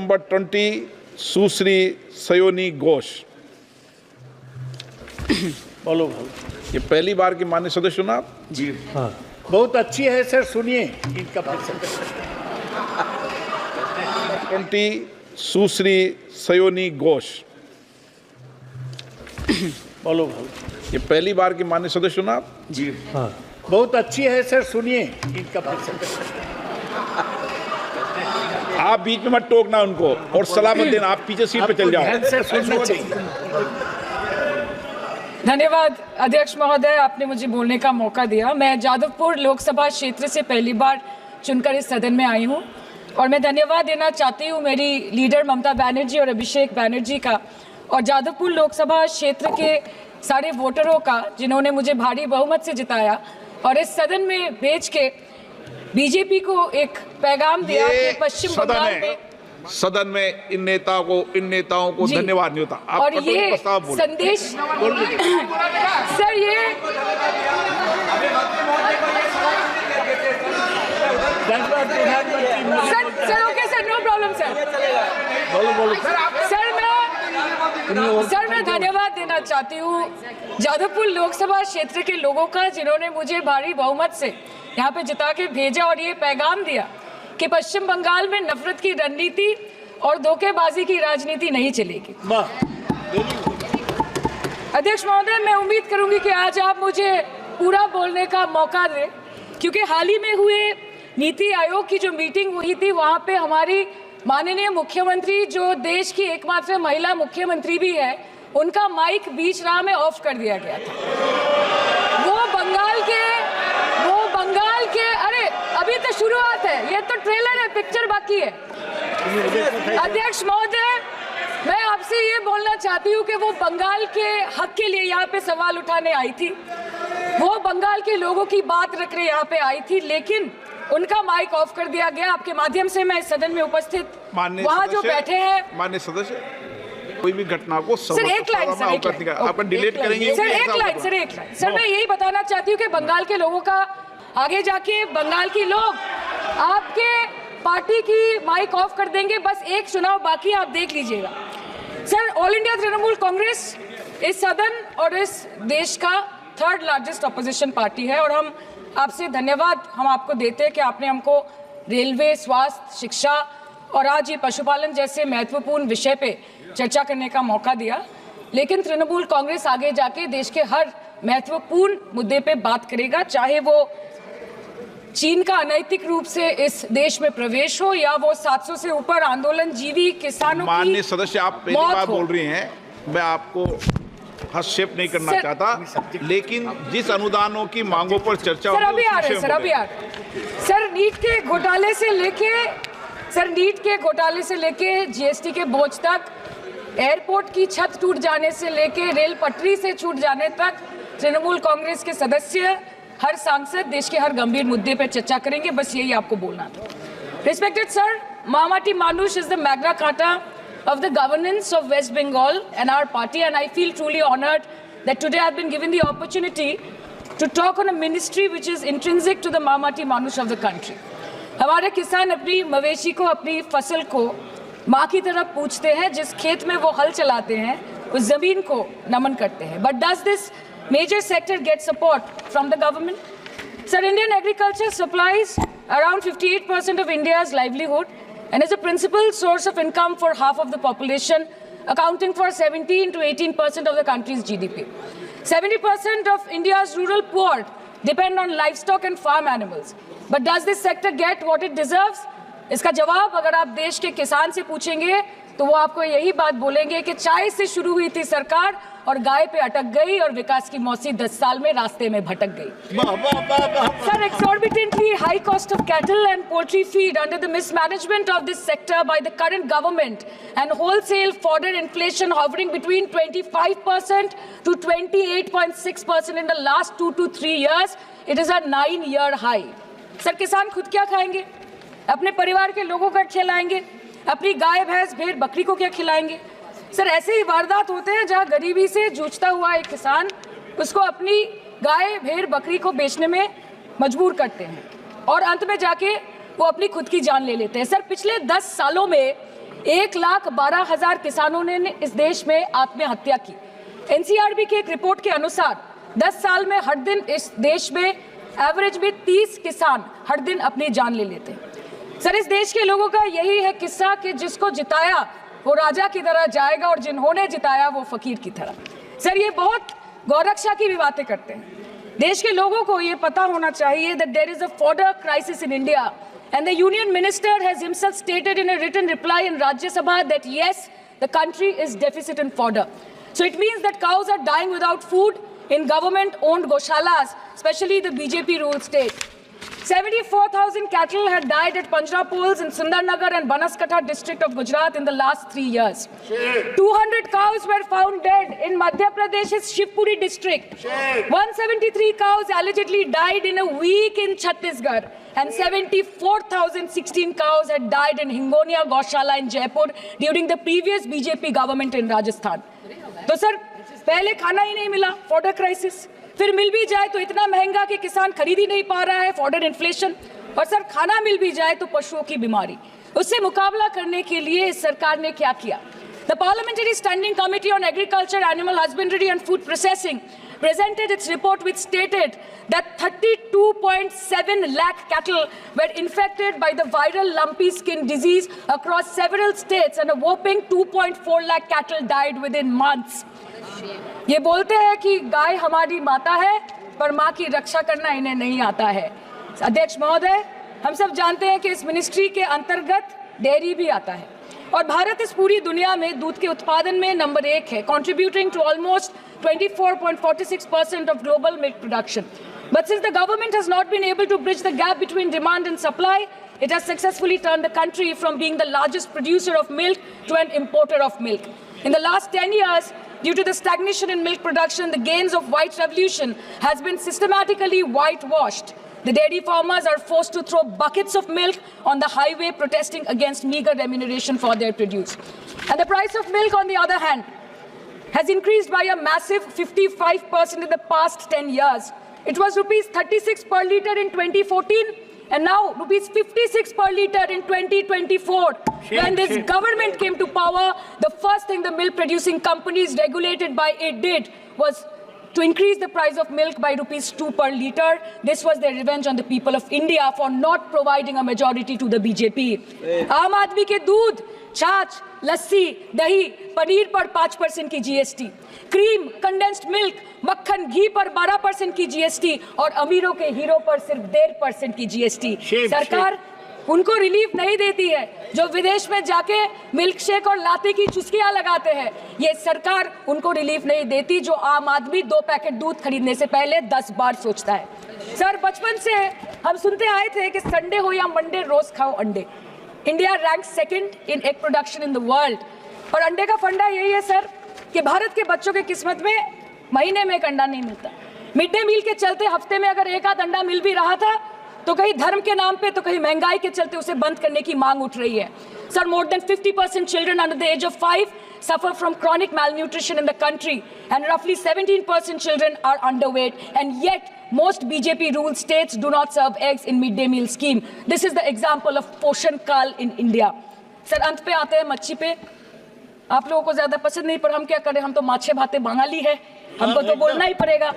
Number 20 सुश्री सयोनी घोष। बोलो भाई। ये पहली बार की माननीय सदस्य चुना आप? जी हाँ, बहुत अच्छी है सर, सुनिए इनका प्रश्न। 20 सुश्री सयोनी घोष। बोलो भाई। ये पहली बार की माननीय सदस्य चुना आप? जी हाँ, बहुत अच्छी है सर, सुनिए इनका प्रश्न। आप बीच में मत टोकना उनको और सलामत देना, आप पीछे सीट पे चल जाओ। ध्यान से सुनना चाहिए। धन्यवाद अध्यक्ष महोदय, आपने मुझे बोलने का मौका दिया। मैं जादवपुर लोकसभा क्षेत्र से पहली बार चुनकर इस सदन में आई हूँ और मैं धन्यवाद देना चाहती हूँ मेरी लीडर ममता बनर्जी और अभिषेक बनर्जी का और जादवपुर लोकसभा क्षेत्र के सारे वोटरों का, जिन्होंने मुझे भारी बहुमत से जिताया और इस सदन में भेज के बीजेपी को एक पैगाम दिया कि पश्चिम बंगाल में सदन में इन नेताओं को धन्यवाद नहीं होता। आप और ये संदेश सर, ये sir okay sir, no problem sir मैं धन्यवाद देना चाहती हूँ जादवपुर लोकसभा क्षेत्र के लोगों का, जिन्होंने मुझे भारी बहुमत से यहाँ पे जिता के भेजा और ये पैगाम दिया कि पश्चिम बंगाल में नफरत की रणनीति और धोखेबाजी की राजनीति नहीं चलेगी। अध्यक्ष महोदय, मैं उम्मीद करूंगी कि आज आप मुझे पूरा बोलने का मौका दें, क्योंकि हाल ही में हुए नीति आयोग की जो मीटिंग हुई थी, वहां पे हमारी माननीय मुख्यमंत्री, जो देश की एकमात्र महिला मुख्यमंत्री भी है, उनका माइक बीच राह में ऑफ कर दिया गया था। वो बंगाल के अरे अभी तो शुरुआत है, ये तो ट्रेलर है, पिक्चर बाकी है। अध्यक्ष महोदय, मैं आपसे ये बोलना चाहती हूँ कि वो बंगाल के हक के लिए यहाँ पे सवाल उठाने आई थी, वो बंगाल के लोगों की बात रखने यहाँ पे आई थी, लेकिन उनका माइक ऑफ कर दिया गया। आपके माध्यम से मैं इस सदन में उपस्थित वहाँ जो बैठे हैं माननीय सदस्य, कोई भी घटना को सर एक लाइन आपका डिलीट करेंगे सर, एक लाइन सर, मैं यही बताना चाहती हूँ कि बंगाल के लोगों का, आगे जाके बंगाल के लोग आपके पार्टी की माइक ऑफ कर देंगे। बस एक चुनाव बाकी, आप देख लीजिएगा। Sir, all India Trinamool Congress इस सदन और इस देश का 3rd लार्जेस्ट ऑपोजिशन पार्टी है और हम आपसे धन्यवाद हम आपको देते हैं कि आपने हमको रेलवे, स्वास्थ्य, शिक्षा और आज ये पशुपालन जैसे महत्वपूर्ण विषय पे चर्चा करने का मौका दिया। लेकिन तृणमूल कांग्रेस आगे जाके देश के हर महत्वपूर्ण मुद्दे पे बात करेगा, चाहे वो चीन का अनैतिक रूप से इस देश में प्रवेश हो या वो 700 से ऊपर आंदोलन जीवी किसानों की। माननीय सदस्य, आप पहली बार बोल रही हैं, मैं आपको हस्तक्षेप नहीं करना चाहता, लेकिन जिस अनुदानों की मांगों पर चर्चा सर अभी आ रहे सर, नीट के घोटाले से लेके जीएसटी के बोझ तक, एयरपोर्ट की छत टूट जाने से लेके रेल पटरी से छूट जाने तक, तृणमूल कांग्रेस के सदस्य, हर सांसद देश के हर गंभीर मुद्दे पर चर्चा करेंगे। बस यही आपको बोलना था। Respected sir, Mamati Manush is the Magna Carta of the governance of West Bengal and our party, and I feel truly honored that today I've been given the opportunity to talk on a ministry which is intrinsic to the Mamati Manush of the country. हमारे किसान अपनी मवेशी को, अपनी फसल को माँ की तरफ पूछते हैं, जिस खेत में वो हल चलाते हैं उस जमीन को नमन करते हैं। But does this major sector get support from the government? Sir, Indian agriculture supplies around 58% of India's livelihood and is a principal source of income for half of the population, accounting for 17 to 18% of the country's GDP. 70% of India's rural poor depend on livestock and farm animals. But does this sector get what it deserves? इसका जवाब अगर आप देश के किसान से पूछेंगे तो वो आपको यही बात बोलेंगे कि चाय से शुरू हुई थी सरकार और गाय पे अटक गई और विकास की मौसी 10 साल में रास्ते में भटक गई। Sir, exorbitantly high cost of cattle and poultry feed under the mismanagement of this sector by the current government and wholesale fodder inflation hovering between 25% to 28.6% in the last 2 to 3 years, it is a 9-year high. Sir, किसान खुद क्या खाएंगे? अपने परिवार के लोगों का खिलाएंगे? अपनी गाय, भैंस, भेड़, बकरी को क्या खिलाएंगे? सर, ऐसे ही वारदात होते हैं जहां गरीबी से जूझता हुआ एक किसान उसको अपनी गाय, भेड़, बकरी को बेचने में मजबूर करते हैं और अंत में जाके वो अपनी खुद की जान ले लेते हैं। सर, पिछले 10 सालों में 1,12,000 किसानों ने इस देश में आत्महत्या की। एनसीआरबी की एक रिपोर्ट के अनुसार 10 साल में हर दिन इस देश में एवरेज में 30 किसान हर दिन अपनी जान ले लेते हैं। सर, इस देश के लोगों का यही है किस्सा कि जिसको जिताया वो राजा की तरह जाएगा और जिन्होंने जिताया वो फकीर की तरह। सर, ये बहुत गौरक्षा की भी बातें करते हैं। देश के लोगों को ये पता होना चाहिए that there is a fodder crisis in India and the union minister has himself stated in a written reply in Rajya Sabha that yes, the country is deficit in fodder. So it means that cows are dying without food in government owned goshalas, especially the BJP ruled state. 74,000 cattle had died at Panjrapols in Sundarnagar and Banaskantha district of Gujarat in the last 3 years. 200 cows were found dead in Madhya Pradesh's Shivpuri district. 173 cows allegedly died in a week in Chhattisgarh. And 74,016 cows had died in Hingonia Goshala in Jaipur during the previous BJP government in Rajasthan. तो sir, पहले खाना ही नहीं मिला, fodder crisis, फिर मिल भी जाए तो इतना महंगा कि किसान खरीद ही नहीं पा रहा है, फॉडर इन्फ्लेशन, और सर खाना मिल भी जाए तो पशुओं की बीमारी। उससे मुकाबला करने के लिए इस सरकार ने क्या किया? The Parliamentary Standing Committee on Agriculture, Animal Husbandry and Food Processing presented its report which stated that 32.7 lakh cattle were infected by the viral lumpy skin disease across several states and a whopping 2.4 lakh cattle died within months. ये बोलते हैं कि गाय हमारी माता है पर माँ की रक्षा करना इन्हें नहीं आता है। अध्यक्ष महोदय, हम सब जानते हैं कि इस मिनिस्ट्री के अंतर्गत डेयरी भी आता है और भारत इस पूरी दुनिया में दूध के उत्पादन में नंबर 1 है, contributing to almost 24.46% of global milk production. But since the government has not been able to bridge the gap between demand and supply, it has successfully turned the country from being the largest producer of milk to an importer of milk. In the last 10 years, due to the stagnation in milk production, the gains of white revolution has been systematically whitewashed. The dairy farmers are forced to throw buckets of milk on the highway protesting against meager remuneration for their produce. And the price of milk, on the other hand, has increased by a massive 55% in the past 10 years. It was rupees 36 per litre in 2014 and now rupees 56 per litre in 2024. When this government came to power, the first thing the milk producing companies regulated by it did was to increase the price of milk by rupees 2 per litre. This was their revenge on the people of India for not providing a majority to the BJP. आम आदमी के दूध, छाछ, लस्सी, दही, पनीर पर 5% की GST, cream, condensed milk, मक्खन, घी पर 12% की जीएसटी और अमीरों के हीरो पर सिर्फ 1.5% की जीएसटी। सरकार उनको रिलीफ नहीं देती है जो विदेश में जाके मिल्क शेक और लाते की चुस्कियां लगाते हैं। ये सरकार उनको रिलीफ नहीं देती जो आम आदमी 2 पैकेट दूध खरीदने से पहले 10 बार सोचता है। सर, बचपन से हम सुनते आए थे कि संडे हो या मंडे रोज खाओ अंडे। India rank 2nd in egg production in the world और अंडे का फंडा यही है सर कि भारत के बच्चों के किस्मत में महीने में एक अंडा नहीं मिलता। मिड डे मील के चलते हफ्ते में अगर एक आध अंडा मिल भी रहा था तो कहीं धर्म के नाम पे तो कहीं महंगाई के चलते उसे बंद करने की मांग उठ रही है। Sir, more than 50% children under the age of 5 suffer from chronic malnutrition in the country and roughly 17% children are underweight, and yet most BJP ruled states do not serve eggs in midday meal scheme. This is the example of Poshan Kal in India. Sir, अंत पे आते हैं मच्छी पे। आप लोगों को ज्यादा पसंद नहीं पर हम क्या करें, हम तो माछे भाते बंगाली है, हमको तो बोलना ही पड़ेगा।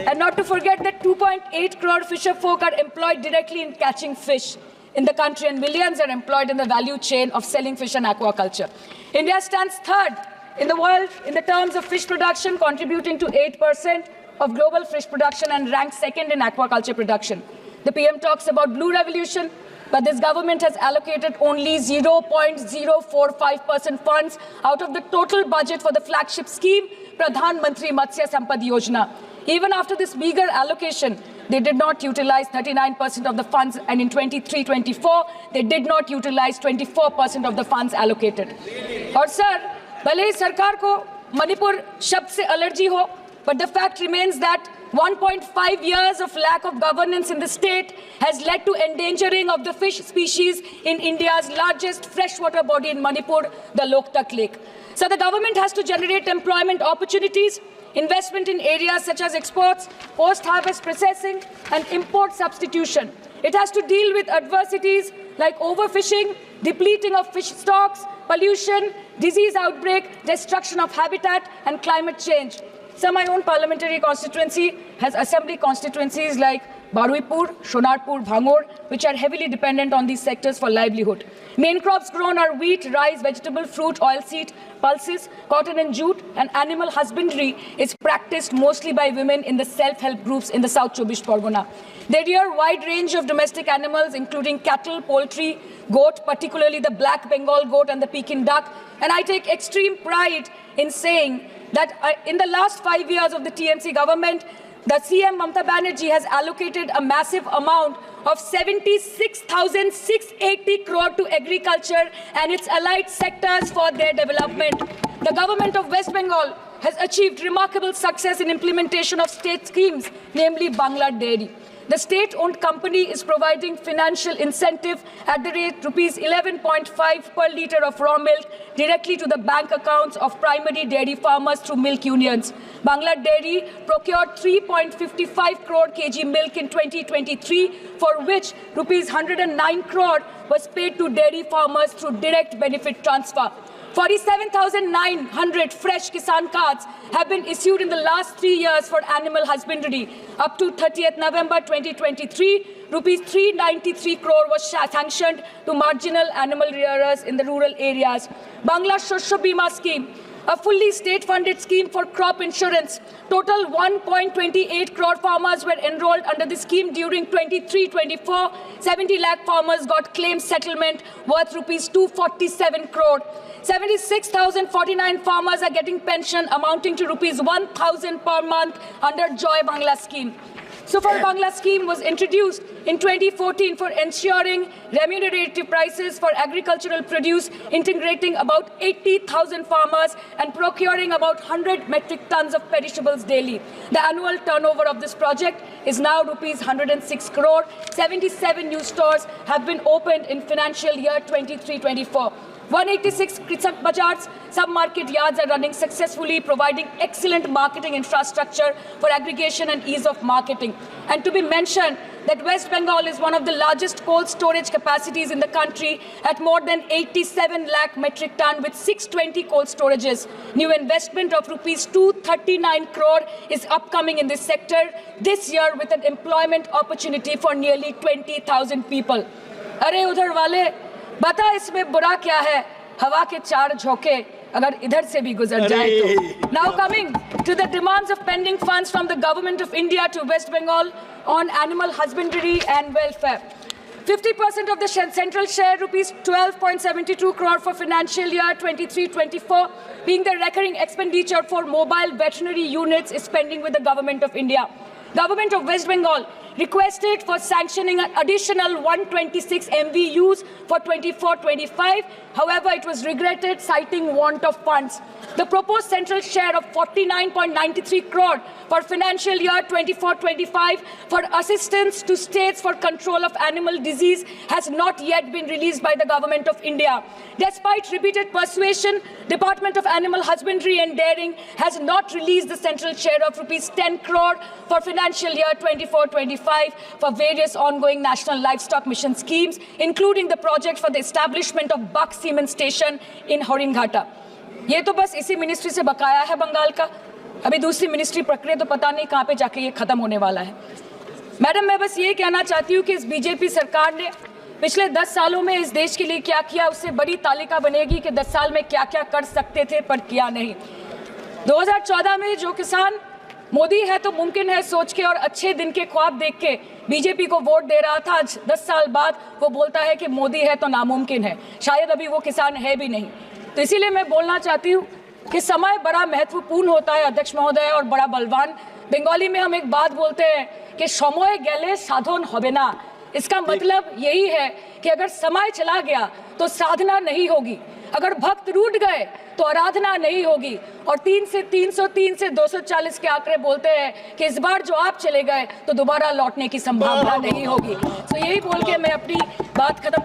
And not to forget that 2.8 crore fisher folk are employed directly in catching fish in the country and millions are employed in the value chain of selling fish and aquaculture. India stands 3rd in the world in the terms of fish production, contributing to 8% of global fish production and ranks 2nd in aquaculture production. The PM talks about blue revolution, but this government has allocated only 0.045% funds out of the total budget for the flagship scheme, Pradhan Mantri Matsya Sampad Yojana. Even after this meager allocation, they did not utilize 39% of the funds, and in 23-24, they did not utilize 24% of the funds allocated. और sir, भले ही सरकार को मणिपुर शब्द से allergy हो, but the fact remains that 1.5 years of lack of governance in the state has led to endangering of the fish species in India's largest freshwater body in Manipur, the Loktak Lake. So the government has to generate employment opportunities, investment in areas such as exports, post-harvest processing, and import substitution. It has to deal with adversities like overfishing, depleting of fish stocks, pollution, disease outbreak, destruction of habitat, and climate change. So my own parliamentary constituency has assembly constituencies like Baruipur, Shonarpur, Bhangor, which are heavily dependent on these sectors for livelihood. Main crops grown are wheat, rice, vegetable, fruit, oilseed, pulses, cotton and jute, and animal husbandry is practiced mostly by women in the self-help groups in the South Chobbish Pargona. They rear a wide range of domestic animals, including cattle, poultry, goat, particularly the black Bengal goat and the Pekin duck. And I take extreme pride in saying that in the last 5 years of the TMC government, the CM Mamata Banerjee has allocated a massive amount of 76,680 crore to agriculture and its allied sectors for their development. The government of West Bengal has achieved remarkable success in implementation of state schemes, namely Bangla Dairy. The state-owned company is providing financial incentive at the rate rupees 11.5 per litre of raw milk directly to the bank accounts of primary dairy farmers through milk unions. Bangla Dairy procured 3.55 crore kg milk in 2023, for which rupees 109 crore was paid to dairy farmers through direct benefit transfer. 47,900 fresh Kisan cards have been issued in the last 3 years for animal husbandry. Up to 30th November 2023, rupees 393 crore was sanctioned to marginal animal rearers in the rural areas. Bangla Shosho Bima Scheme, a fully state-funded scheme for crop insurance. Total 1.28 crore farmers were enrolled under the scheme during 23-24. 70 lakh farmers got claim settlement worth rupees 247 crore. 76,049 farmers are getting pension amounting to rupees 1,000 per month under Joy Bangla scheme. Super Bangla scheme was introduced in 2014 for ensuring remunerative prices for agricultural produce, integrating about 80,000 farmers and procuring about 100 metric tons of perishables daily. The annual turnover of this project is now rupees 106 crore. 77 new stores have been opened in financial year 23-24. 186 Krisak Bazars, sub-market yards are running successfully, providing excellent marketing infrastructure for aggregation and ease of marketing. And to be mentioned that West Bengal is one of the largest cold storage capacities in the country at more than 87 lakh metric ton with 620 cold storages. New investment of rupees 239 crore is upcoming in this sector this year with an employment opportunity for nearly 20,000 people. Arey udhar wale, बता इसमें बुरा क्या है, हवा के चार झोंके अगर इधर से भी गुजर जाए तो. Now coming to the demands of pending funds from the government of India to West Bengal on animal husbandry and welfare. 50% of the central share, rupees 12.72 crore for financial year 23-24, being the recurring expenditure for mobile veterinary units is pending with the government of India. Government of West Bengal requested for sanctioning an additional 126 MVUs for 24-25. However, it was regretted, citing want of funds. The proposed central share of 49.93 crore for financial year 24-25 for assistance to states for control of animal disease has not yet been released by the government of India. Despite repeated persuasion, Department of Animal Husbandry and Dairying has not released the central share of rupees 10 crore for financial year 24-25 for various ongoing national livestock mission schemes, including the project for the establishment of Buck Semen Station in Horinghata. ये तो बस इसी ministry से बकाया है बंगाल का. अभी दूसरी मिनिस्ट्री प्रक्रिया तो पता नहीं कहाँ पे जाके ये खत्म होने वाला है. मैडम, मैं बस ये कहना चाहती हूँ कि इस बीजेपी सरकार ने पिछले 10 सालों में इस देश के लिए क्या किया, उससे बड़ी तालिका बनेगी कि 10 साल में क्या क्या कर सकते थे पर किया नहीं. 2014 में जो किसान मोदी है तो मुमकिन है सोच के और अच्छे दिन के ख्वाब देख के बीजेपी को वोट दे रहा था, आज 10 साल बाद वो बोलता है कि मोदी है तो नामुमकिन है. शायद अभी वो किसान है भी नहीं. तो इसीलिए मैं बोलना चाहती हूँ कि समय बड़ा महत्वपूर्ण होता है अध्यक्ष महोदय और बड़ा बलवान. बंगाली में हम एक बात बोलते हैं कि समय गेले साधन होबे ना. इसका मतलब यही है कि अगर समय चला गया तो साधना नहीं होगी, अगर भक्त रूठ गए तो आराधना नहीं होगी. और 3 से 303 से 240 के आंकड़े बोलते हैं कि इस बार जो आप चले गए तो दोबारा लौटने की संभावना नहीं होगी. तो यही बोल के मैं अपनी बात खत्म